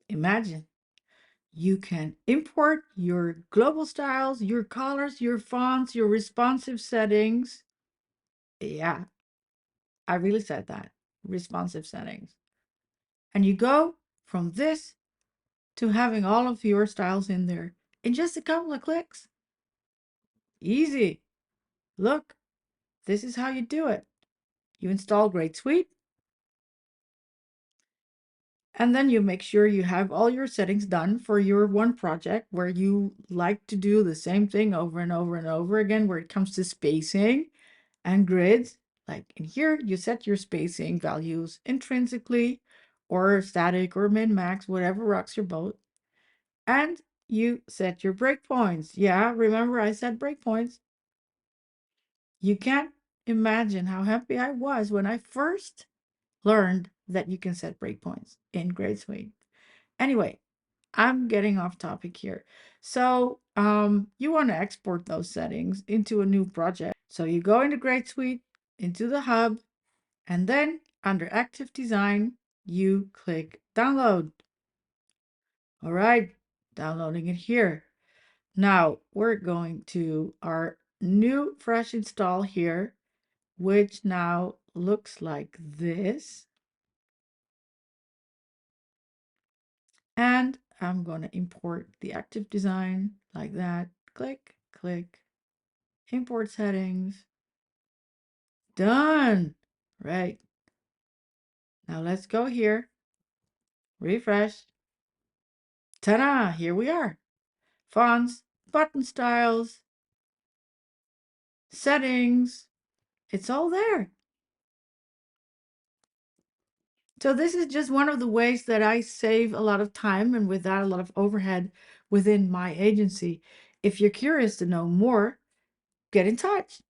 imagine you can import your global styles, your colors, your fonts, your responsive settings. Yeah, I really said that. Responsive settings. And you go from this to having all of your styles in there in just a couple of clicks. Easy. Look, this is how you do it. You install Greyd.Suite, and then you make sure you have all your settings done for your one project where you like to do the same thing over and over and over again where it comes to spacing and grids. Like in here, you set your spacing values intrinsically or static or min-max, whatever rocks your boat. And you set your breakpoints. Yeah, remember I said breakpoints. You can't imagine how happy I was when I first learned that you can set breakpoints in Greyd.Suite. Anyway, I'm getting off topic here. So you want to export those settings into a new project. So you go into Greyd.Suite, into the hub, and then under Active Design, you click Download. All right, downloading it here. Now we're going to our new fresh install here, which now looks like this. And I'm going to import the active design like that. Click, click, import settings. Done. Right. Now let's go here. Refresh. Ta-da! Here we are. Fonts, button styles, settings. It's all there. So this is just one of the ways that I save a lot of time and with that a lot of overhead within my agency. If you're curious to know more, get in touch.